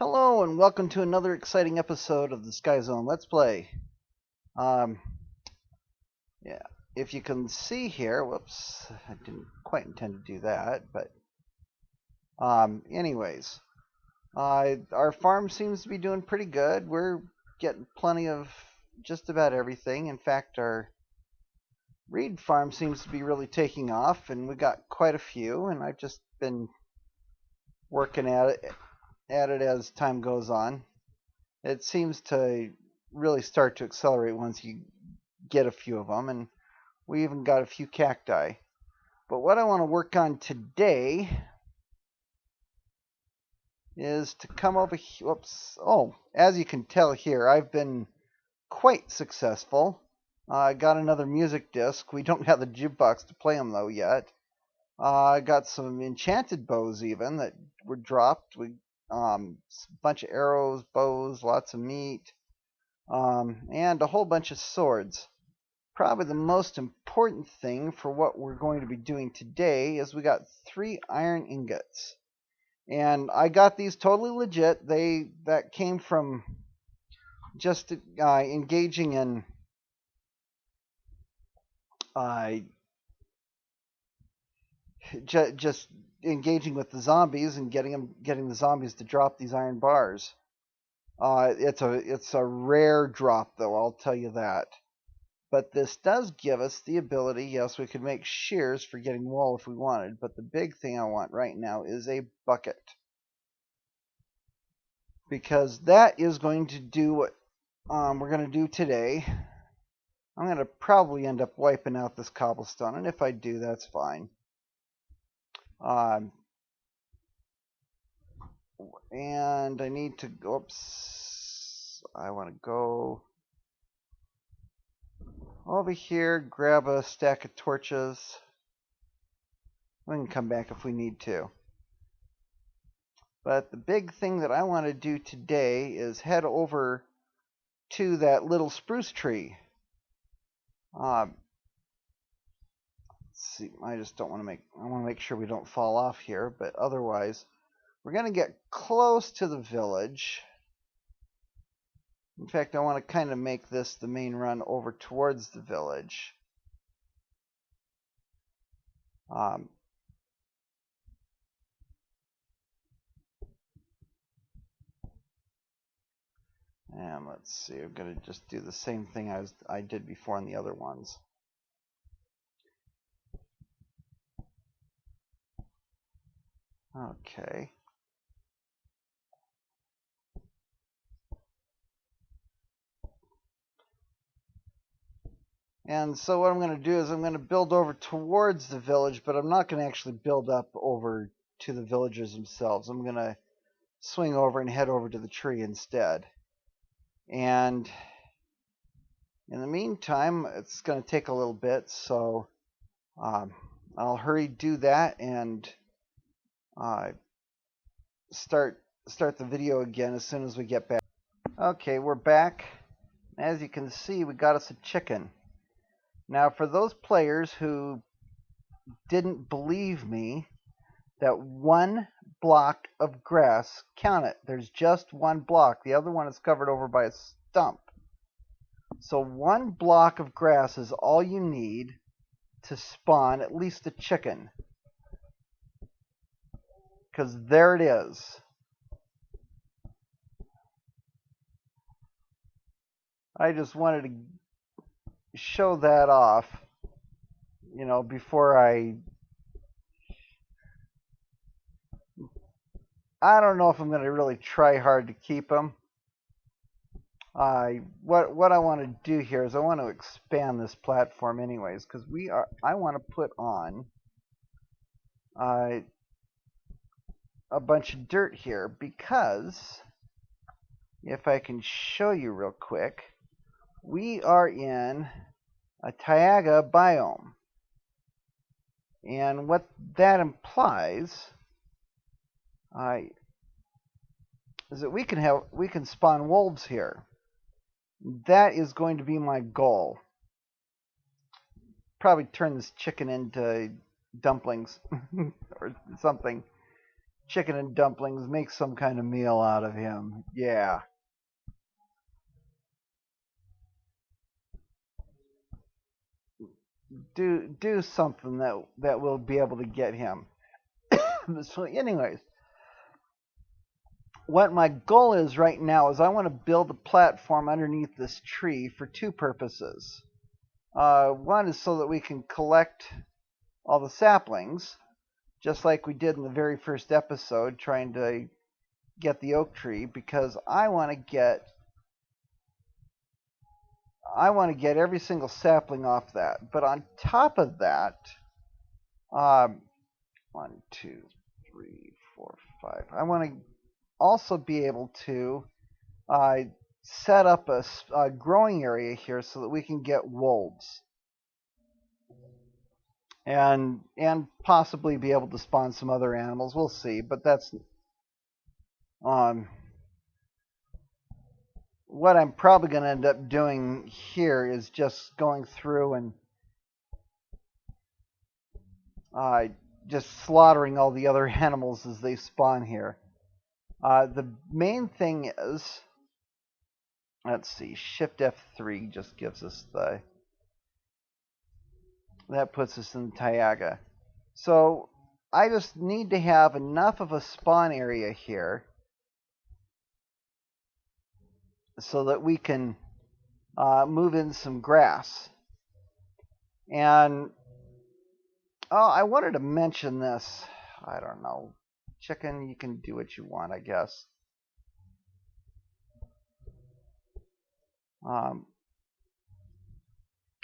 Hello and welcome to another exciting episode of the SkyZone Let's Play. Um, yeah, if you can see here, whoops, I didn't quite intend to do that, but anyways, our farm seems to be doing pretty good. We're getting plenty of just about everything. In fact, our reed farm seems to be really taking off, and we got quite a few, and I've just been working at it as time goes on. It seems to really start to accelerate once you get a few of them, and we even got a few cacti. But what I want to work on today is to come over here. Whoops. Oh, as you can tell here, I've been quite successful. I got another music disc. We don't have the jukebox to play them, though, yet. I got some enchanted bows, even, that were dropped. A bunch of arrows, bows, lots of meat, and a whole bunch of swords. Probably the most important thing for what we're going to be doing today is we got 3 iron ingots. And I got these totally legit. That came from just engaging in just engaging with the zombies and getting the zombies to drop these iron bars. It's a rare drop, though, I'll tell you that. But this does give us the ability, yes, we could make shears for getting wool if we wanted, but the big thing I want right now is a bucket. Because that is going to do what we're going to do today. I'm going to probably end up wiping out this cobblestone, and if I do, that's fine. And I need to go, oops, I want to go over here, grab a stack of torches. We can come back if we need to. But the big thing that I want to do today is head over to that little spruce tree. Let's see, I just don't want to I want to make sure we don't fall off here, but otherwise, we're going to get close to the village. In fact, I want to kind of make this the main run over towards the village. And let's see, I'm going to just do the same thing I did before on the other ones. Okay. And so what I'm going to do is I'm going to build over towards the village, but I'm not going to actually build up over to the villagers themselves. I'm going to swing over and head over to the tree instead. And in the meantime, it's going to take a little bit, so I'll hurry do that and start the video again as soon as we get back. Okay, we're back. As you can see, we got us a chicken. Now, for those players who didn't believe me, that 1 block of grass, count it, there's just 1 block. The other one is covered over by a stump. So 1 block of grass is all you need to spawn at least a chicken. Because there it is. I just wanted to show that off, you know, before I don't know if I'm going to really try hard to keep them. What I want to do here is I want to expand this platform anyways, because I want to put on a bunch of dirt here, because if I can show you real quick, we are in a taiga biome. And what that implies is that we can spawn wolves here. That is going to be my goal. Probably turn this chicken into dumplings or something. chicken and dumplings, make some kind of meal out of him. Yeah. Do something that will be able to get him. So anyways, what my goal is right now is I want to build a platform underneath this tree for two purposes. One is so that we can collect all the saplings, just like we did in the very first episode, trying to get the oak tree, because I want to get every single sapling off that. But on top of that, 1, 2, 3, 4, 5. I want to also be able to set up a growing area here so that we can get wolves and possibly be able to spawn some other animals. We'll see, but that's what I'm probably going to end up doing here is just going through and just slaughtering all the other animals as they spawn here. The main thing is, let's see, Shift F3 just gives us that puts us in Taiga. So I just need to have enough of a spawn area here so that we can move in some grass. And I wanted to mention this. I don't know. Chicken, you can do what you want, I guess.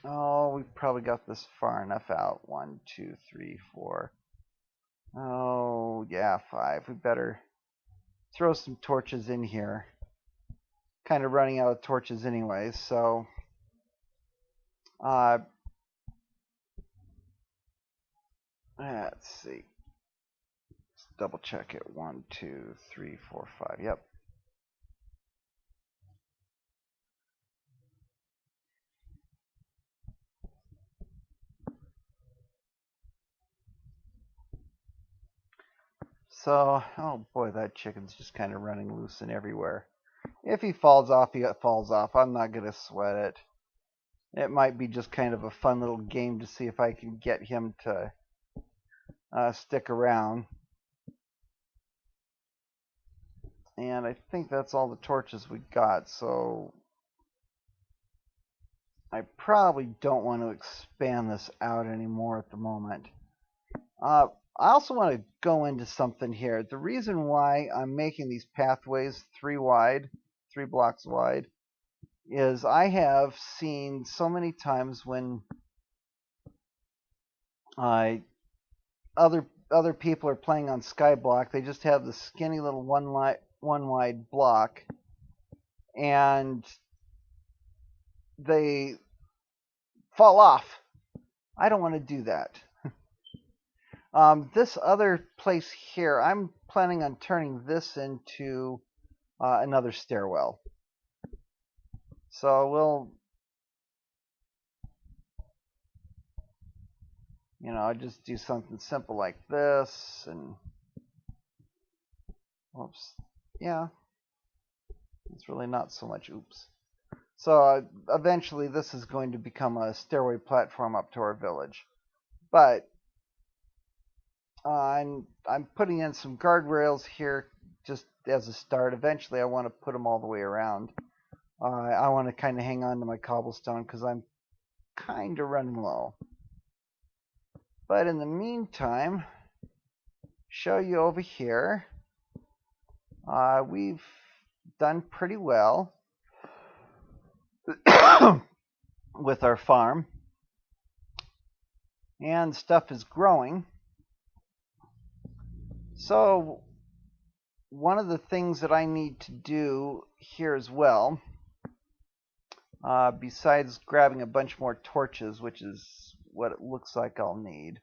We've probably got this far enough out. 1, 2, 3, 4. Oh, yeah, 5. We better throw some torches in here. Kind of running out of torches anyway, so let's see. Let's double check it. 1, 2, 3, 4, 5. Yep. So, oh boy, that chicken's just kind of running loose and everywhere. If he falls off, he falls off. I'm not going to sweat it. It might be just kind of a fun little game to see if I can get him to stick around. And I think that's all the torches we got, so I probably don't want to expand this out anymore at the moment. I also want to go into something here. The reason why I'm making these pathways 3 blocks wide, is I have seen so many times when other people are playing on Skyblock, they just have the skinny little one wide block, and they fall off. I don't want to do that. This other place here, I'm planning on turning this into another stairwell. So we'll, just do something simple like this, and whoops, yeah, it's really not so much oops. So eventually this is going to become a stairway platform up to our village. But I'm putting in some guardrails here just as a start. Eventually I want to put them all the way around. I want to kind of hang on to my cobblestone because I'm kind of running low. But in the meantime, show you over here. We've done pretty well with our farm, and stuff is growing. So one of the things that I need to do here as well, besides grabbing a bunch more torches, which is what it looks like I'll need,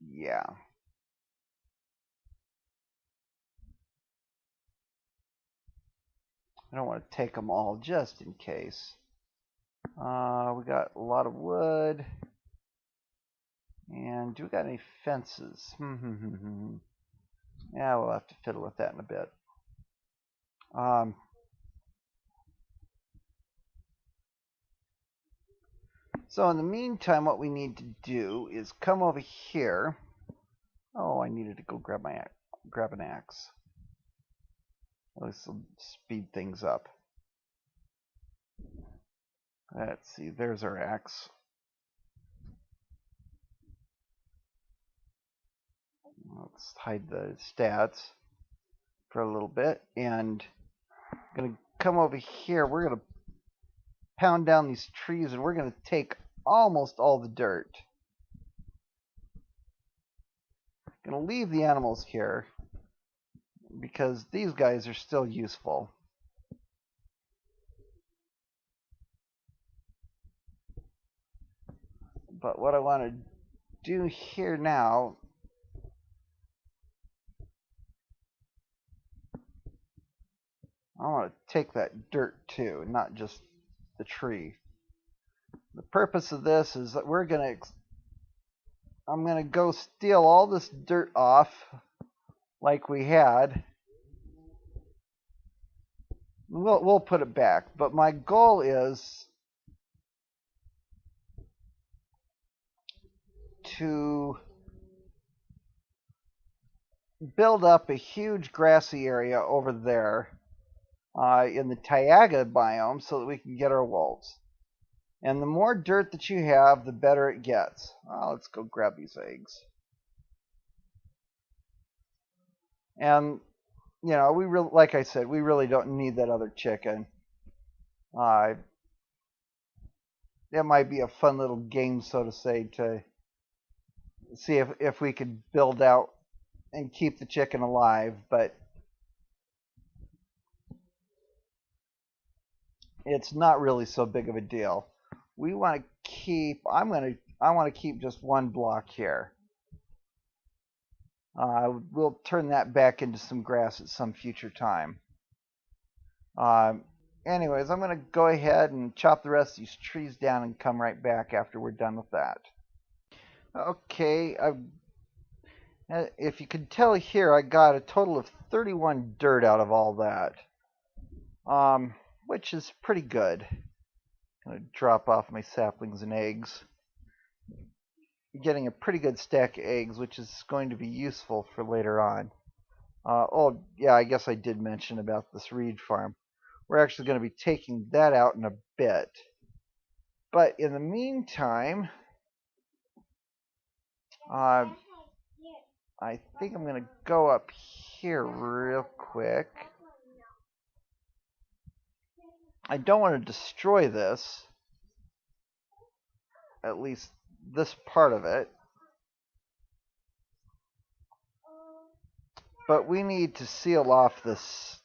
yeah. I don't want to take them all just in case. We got a lot of wood, And do we got any fences? Yeah, we'll have to fiddle with that in a bit. So in the meantime, what we need to do is come over here. Oh, I needed to go grab an axe. This will speed things up. Let's see, there's our axe. Let's hide the stats for a little bit. And I'm going to come over here. We're going to pound down these trees, and we're going to take almost all the dirt. I'm going to leave the animals here because these guys are still useful. But what I want to do here now, I want to take that dirt too, not just the tree. The purpose of this is that I'm going to go steal all this dirt off like we had. We'll put it back, but my goal is to build up a huge grassy area over there in the taiga biome so that we can get our wolves. And the more dirt that you have, the better it gets. Let's go grab these eggs. And you know, like I said, we really don't need that other chicken. It might be a fun little game, so to say, to see if we could build out and keep the chicken alive, but it's not really so big of a deal. We want to keep. I want to keep just one block here. We'll turn that back into some grass at some future time. Anyways, I'm going to go ahead and chop the rest of these trees down and come right back after we're done with that. Okay, if you can tell here, I got a total of 31 dirt out of all that, which is pretty good. I'm going to drop off my saplings and eggs. Getting a pretty good stack of eggs, which is going to be useful for later on. Oh, yeah, I guess I did mention about this reed farm. We're actually going to be taking that out in a bit. But in the meantime, I think I'm going to go up here real quick. I don't want to destroy this, at least this part of it. But we need to seal off this.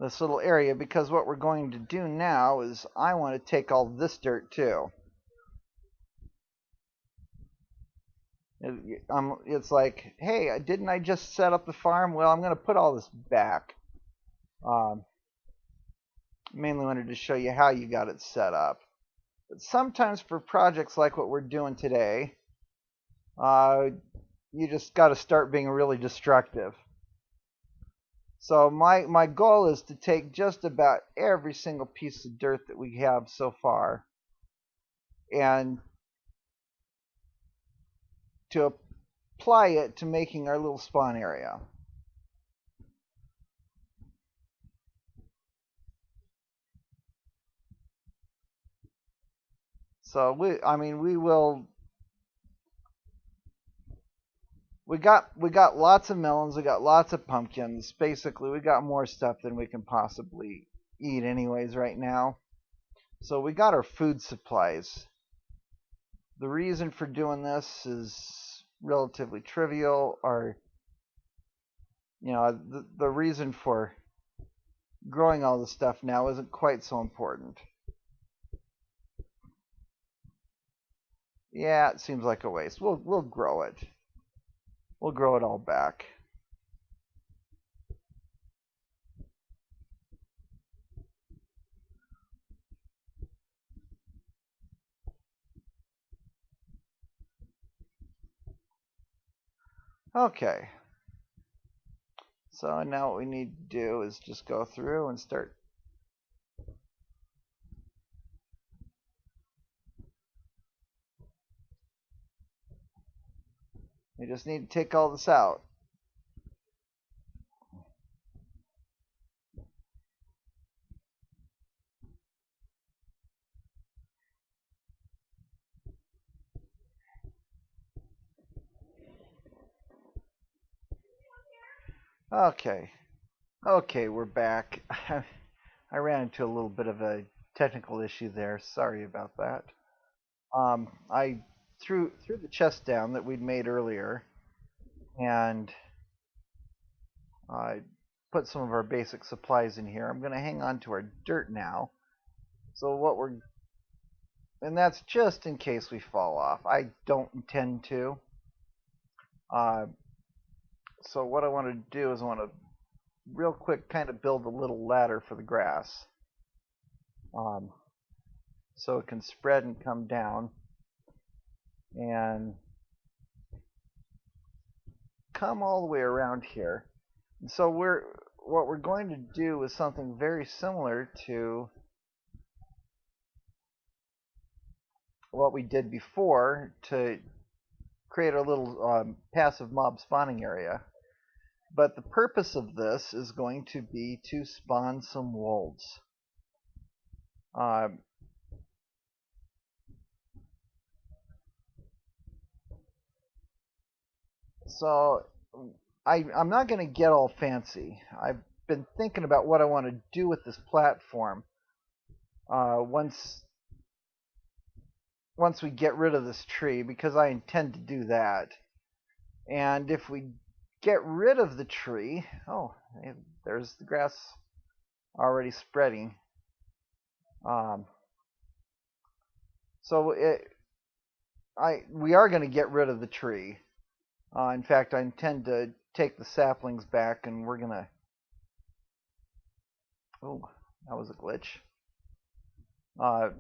This little area, because what we're going to do now is I want to take all this dirt too. It's like, hey, didn't I just set up the farm? Well, I'm going to put all this back. Mainly wanted to show you how you got it set up. But sometimes for projects like what we're doing today, you just got to start being really destructive. So my goal is to take just about every single piece of dirt that we have so far and to apply it to making our little spawn area. So we got lots of melons, we got lots of pumpkins. Basically, we got more stuff than we can possibly eat anyways right now. So we got our food supplies. The reason for doing this is relatively trivial, or the reason for growing all this stuff now isn't quite so important. Yeah, it seems like a waste. We'll grow it. We'll grow it all back. Okay. So now what we need to do is just go through and start. We just need to take all this out. Okay. Okay, we're back. I ran into a little bit of a technical issue there. Sorry about that. I threw the chest down that we'd made earlier, and I put some of our basic supplies in here. I'm going to hang on to our dirt now. So what we're and that's just in case we fall off. I don't intend to. Uh, so what I want to do is I want to real quick kind of build a little ladder for the grass, um, so it can spread and come down and come all the way around here. And so what we're going to do is something very similar to what we did before to create a little passive mob spawning area. But the purpose of this is going to be to spawn some wolves. Uh, so I'm not going to get all fancy. I've been thinking about what I want to do with this platform once we get rid of this tree, because I intend to do that. And if we get rid of the tree, oh, there's the grass already spreading. Um, so we are going to get rid of the tree. In fact, I intend to take the saplings back, and we're gonna. Oh, that was a glitch. Uh,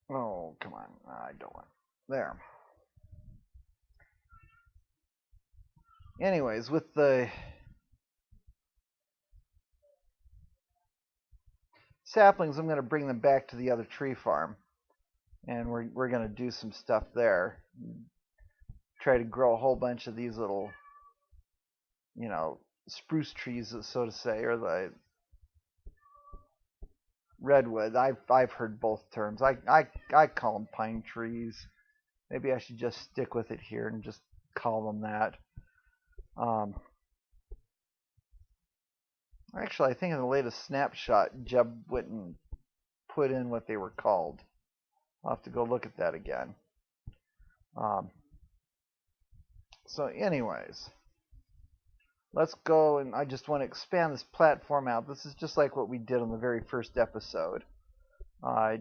oh, come on! I don't want. There. Anyways, with the saplings, I'm gonna bring them back to the other tree farm, and we're gonna do some stuff there. Try to grow a whole bunch of these little, spruce trees, so to say, or the redwood. I've heard both terms. I call them pine trees. Maybe I should just stick with it here and just call them that. Um, Actually, I think in the latest snapshot, Jeb went and put in what they were called. I'll have to go look at that again. Um, so, anyways, let's go, and I just want to expand this platform out. This is just like what we did on the very first episode.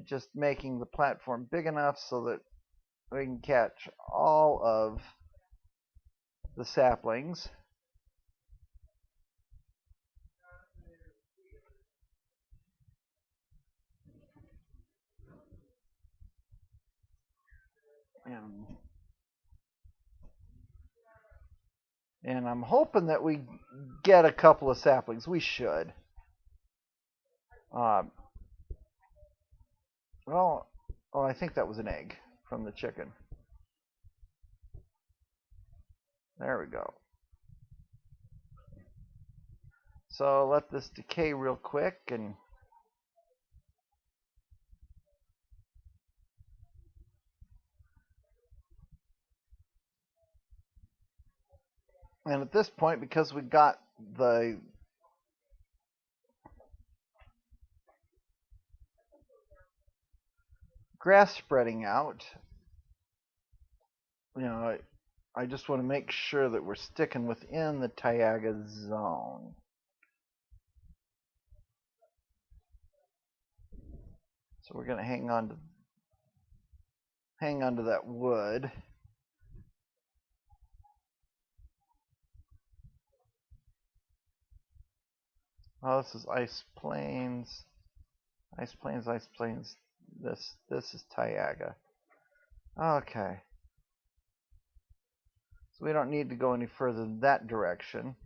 Just making the platform big enough so that we can catch all of the saplings. And, and I'm hoping that we get a couple of saplings. We should. Uh, well, oh, I think that was an egg from the chicken. There we go. So let this decay real quick, and at this point, because we got the grass spreading out, I just want to make sure that we're sticking within the Taiga zone. So we're going to hang on to that wood. Oh, this is ice plains. Ice plains, ice plains. This is Taiga. Okay. So we don't need to go any further in that direction.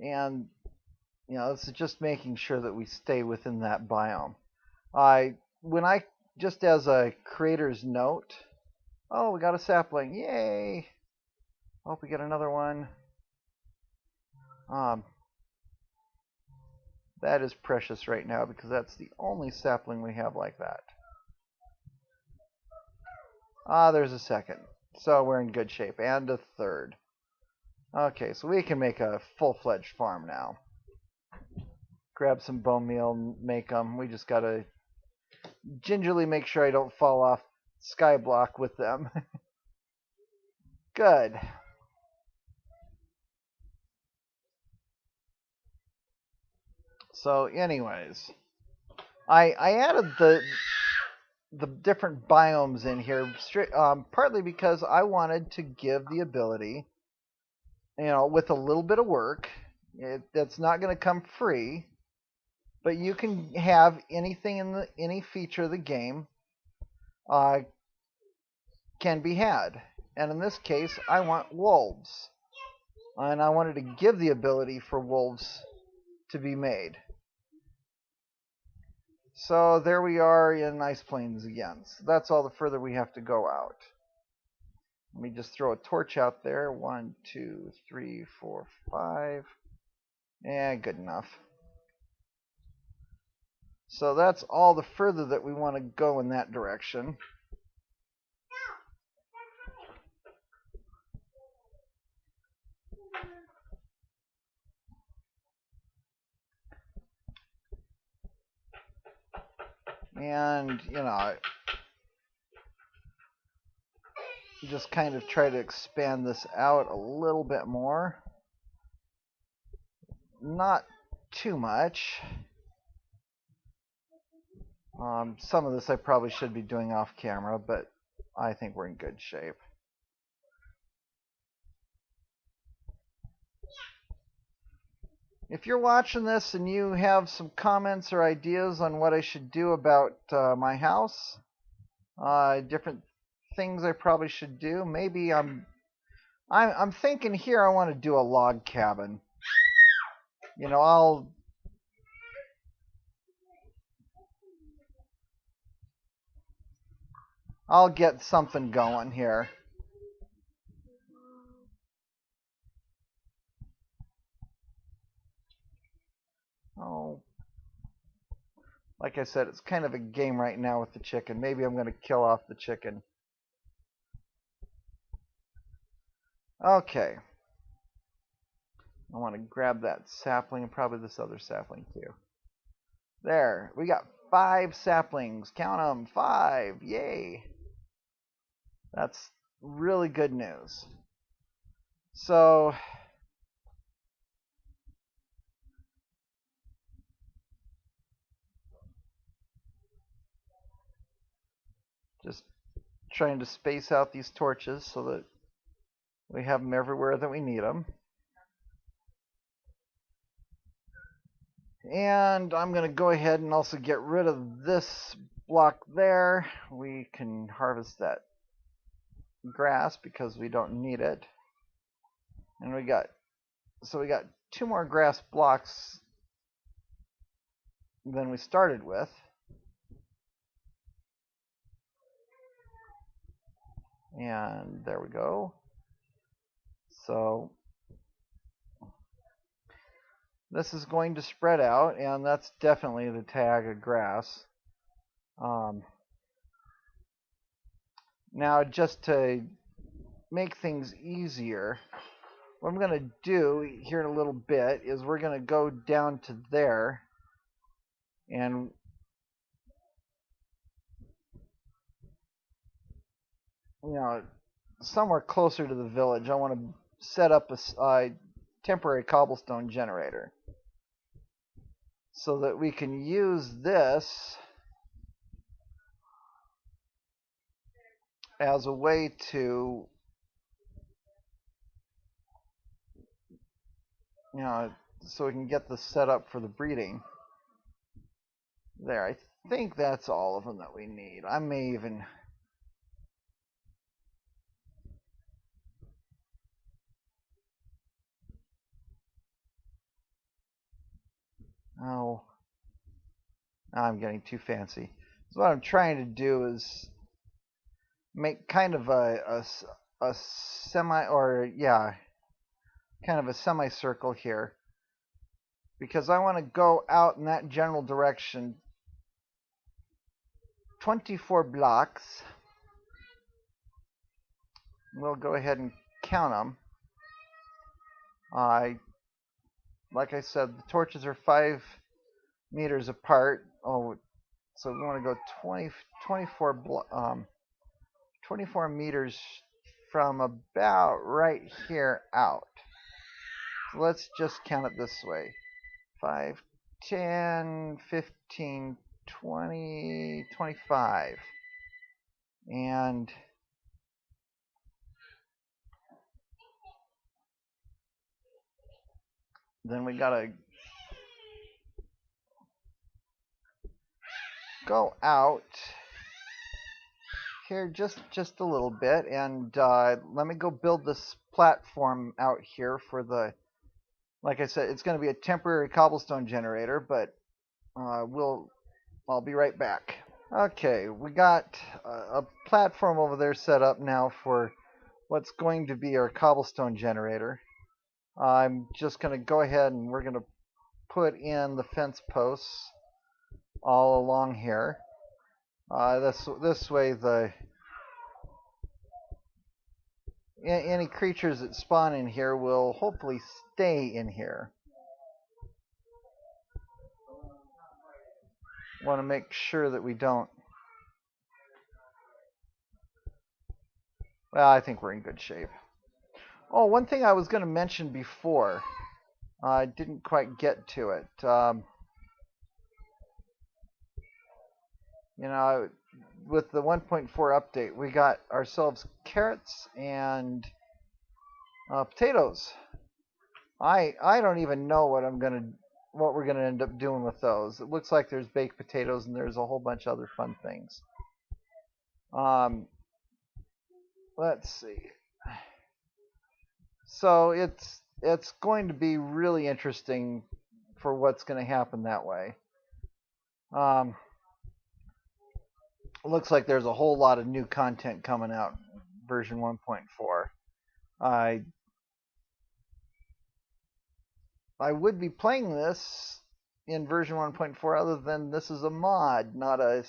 And, this is just making sure that we stay within that biome. Just as a creator's note, oh, we got a sapling. Yay! Hope we get another one. That is precious right now because that's the only sapling we have like that. There's a second. So we're in good shape. And a third. Okay, so we can make a full-fledged farm now. Grab some bone meal and make them. We just gotta gingerly make sure I don't fall off skyblock with them. Good. So anyways, I added the different biomes in here partly because I wanted to give the ability, with a little bit of work, that's not going to come free, but you can have anything in any feature of the game can be had. And in this case, I want wolves. And I wanted to give the ability for wolves to be made. So there we are in Ice Plains again. So that's all the further we have to go out. Let me just throw a torch out there. 1, 2, 3, 4, 5. Yeah, good enough. So that's all the further that we want to go in that direction. And, just kind of try to expand this out a little bit more. Not too much. Some of this I probably should be doing off camera, but I think we're in good shape. If you're watching this and you have some comments or ideas on what I should do about my house, different things I probably should do, maybe I'm thinking here I want to do a log cabin. I'll get something going here. Oh, like I said, it's kind of a game right now with the chicken. Maybe I'm going to kill off the chicken. Okay. I want to grab that sapling and probably this other sapling too. There. We got 5 saplings. Count them. 5. Yay. That's really good news. So just trying to space out these torches so that we have them everywhere that we need them. And I'm going to go ahead and also get rid of this block there. We can harvest that grass because we don't need it. And we got 2 more grass blocks than we started with. And there we go. So this is going to spread out, and that's definitely the tag of grass. Now, just to make things easier, what I'm going to do here in a little bit is we're going to go down to there, and somewhere closer to the village, I want to set up a temporary cobblestone generator so that we can use this as a way to so we can get this set up for the breeding. There, I think that's all of them that we need. I may even... Oh, I'm getting too fancy. So what I'm trying to do is make kind of a semi, or yeah, kind of a semicircle here, because I want to go out in that general direction 24 blocks. We'll go ahead and count them. Like I said, the torches are 5 meters apart. Oh, so we want to go 24 meters from about right here out. So let's just count it this way. 5, 10, 15, 20, 25. And then we gotta go out here just a little bit, and let me go build this platform out here for the, like I said, it's going to be a temporary cobblestone generator, but I'll be right back. Okay, we got a platform over there set up now for what's going to be our cobblestone generator. I'm just going to go ahead and we're going to put in the fence posts all along here. This way, any creatures that spawn in here will hopefully stay in here. Want to make sure that we don't. Well, I think we're in good shape. Oh, one thing I was going to mention before, I didn't quite get to it. You know, with the 1.4 update, we got ourselves carrots and potatoes. I don't even know what we're gonna end up doing with those. It looks like there's baked potatoes and there's a whole bunch of other fun things. Let's see. So it's going to be really interesting for what's going to happen that way. It looks like there's a whole lot of new content coming out, version 1.4. I would be playing this in version 1.4 other than this is a mod, not a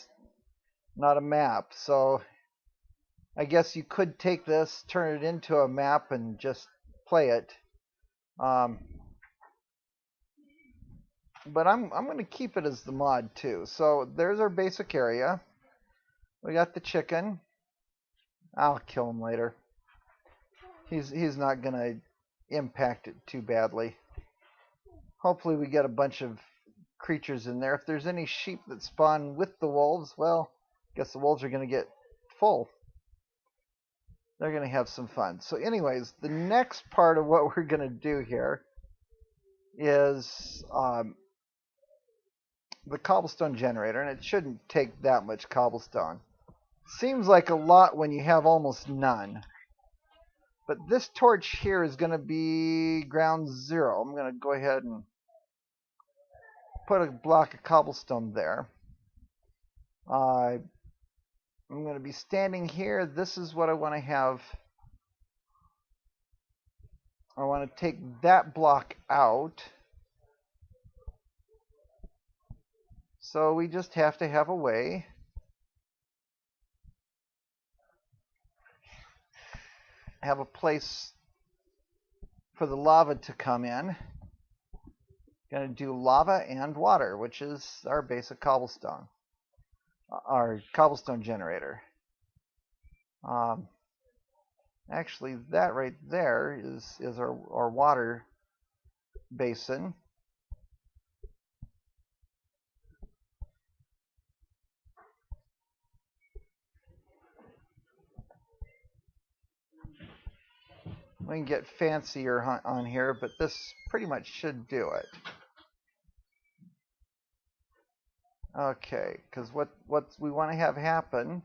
map. So I guess you could take this, turn it into a map, and just play it. But I'm going to keep it as the mod too. So there's our basic area. We got the chicken. I'll kill him later. He's not going to impact it too badly. Hopefully we get a bunch of creatures in there. If there's any sheep that spawn with the wolves, well, I guess the wolves are going to get full. They're going to have some fun. So anyways, the next part of what we're going to do here is the cobblestone generator, and it shouldn't take that much cobblestone. Seems like a lot when you have almost none. But this torch here is going to be ground zero. I'm going to go ahead and put a block of cobblestone there. I'm going to be standing here. This is what I want to have. I want to take that block out. So we just have to have a way. Have a place for the lava to come in. Going to do lava and water, which is our basic cobblestone. Our cobblestone generator. Actually, that right there is our water basin. We can get fancier on here, but this pretty much should do it. Okay, because what we want to have happen,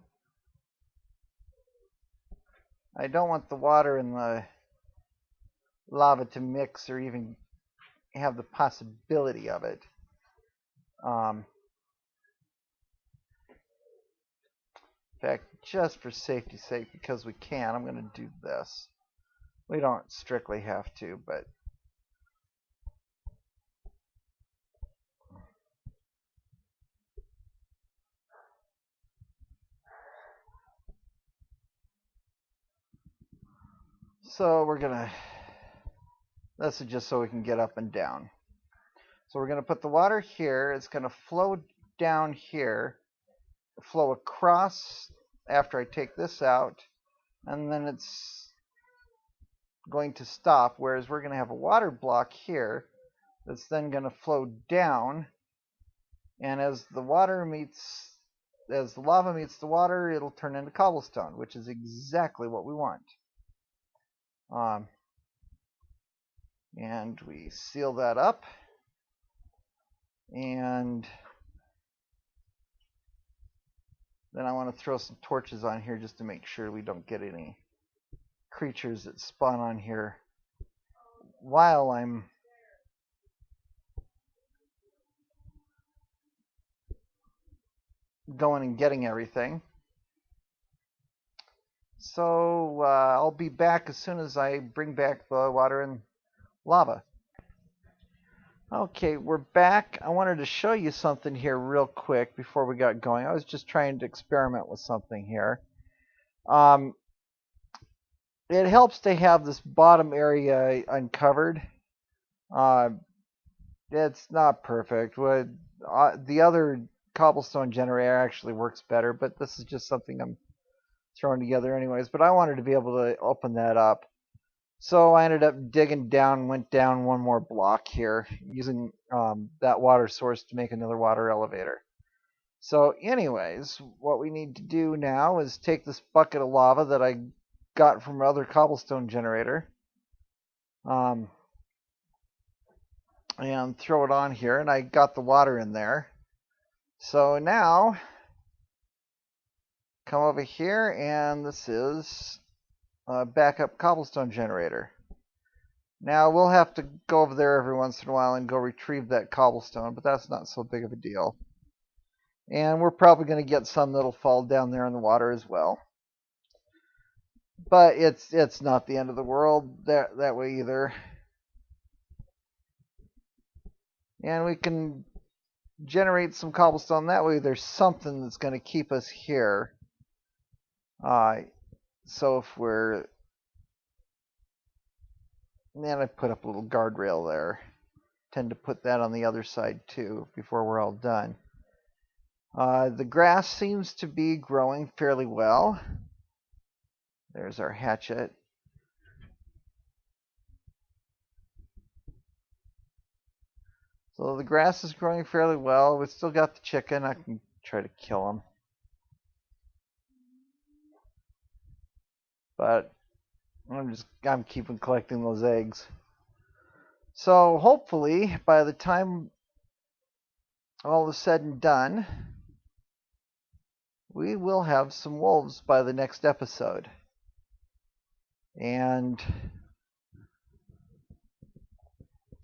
I don't want the water and the lava to mix or even have the possibility of it. In fact, just for safety's sake, because we can, I'm going to do this. We don't strictly have to, but so we're gonna, this is just so we can get up and down. So we're gonna put the water here. It's gonna flow down here, flow across after I take this out, and then it's going to stop, whereas we're gonna have a water block here that's then gonna flow down, and as the lava meets the water, it'll turn into cobblestone, which is exactly what we want. And we seal that up, and then I want to throw some torches on here just to make sure we don't get any creatures that spawn on here while I'm going and getting everything. So I'll be back as soon as I bring back the water and lava. Okay, we're back. I wanted to show you something here real quick before we got going. I was just trying to experiment with something here. It helps to have this bottom area uncovered. It's not perfect. The other cobblestone generator actually works better, but this is just something I'm throwing together anyways. But I wanted to be able to open that up. So I ended up digging down, went down one more block here, using that water source to make another water elevator. So anyways, what we need to do now is take this bucket of lava that I got from other cobblestone generator, and throw it on here, and I got the water in there. So now, come over here, and this is a backup cobblestone generator. Now, we'll have to go over there every once in a while and go retrieve that cobblestone, but that's not so big of a deal. And we're probably going to get some that'll fall down there in the water as well. But it's not the end of the world that way either. And we can generate some cobblestone that way. There's something that's going to keep us here. So if we're... And I put up a little guardrail there. Tend to put that on the other side too before we're all done. The grass seems to be growing fairly well. There's our hatchet. So the grass is growing fairly well. We still got the chicken. I can try to kill him. But I'm keeping collecting those eggs. So hopefully by the time all is said and done, we will have some wolves by the next episode. And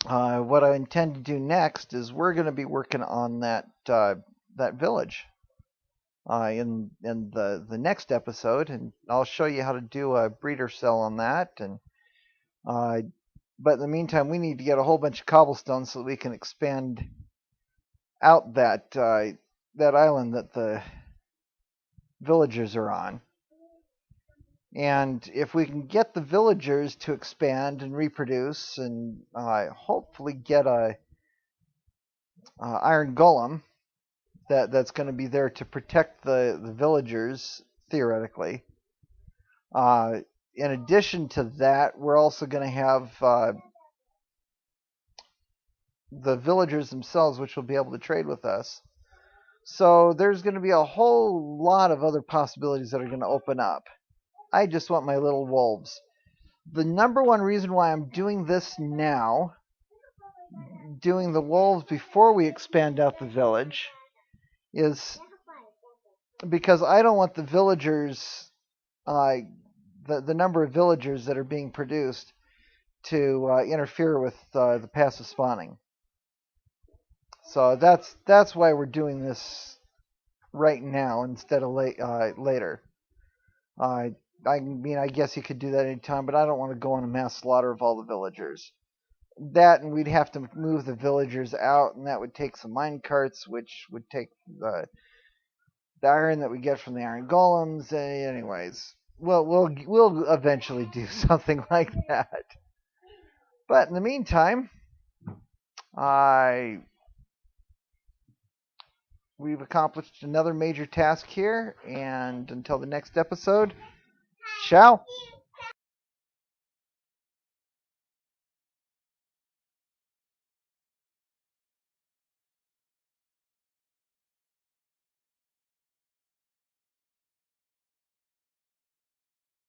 what I intend to do next is we're going to be working on that village in the next episode, and I'll show you how to do a breeder cell on that. And but in the meantime, we need to get a whole bunch of cobblestone so that we can expand out that island that the villagers are on. And if we can get the villagers to expand and reproduce, and hopefully get a iron golem that's going to be there to protect the villagers theoretically. In addition to that, we're also going to have the villagers themselves, which will be able to trade with us. So there's going to be a whole lot of other possibilities that are going to open up. I just want my little wolves. The number one reason why I'm doing this now, doing the wolves before we expand out the village, is because I don't want the villagers, uh, the number of villagers that are being produced to interfere with the passive spawning. So that's why we're doing this right now instead of later. Uh, I mean, I guess you could do that anytime, but I don't want to go on a mass slaughter of all the villagers. That, and we'd have to move the villagers out, and that would take some mine carts, which would take the iron that we get from the iron golems. Anyways, we'll eventually do something like that. But in the meantime, I we've accomplished another major task here, and until the next episode, ciao.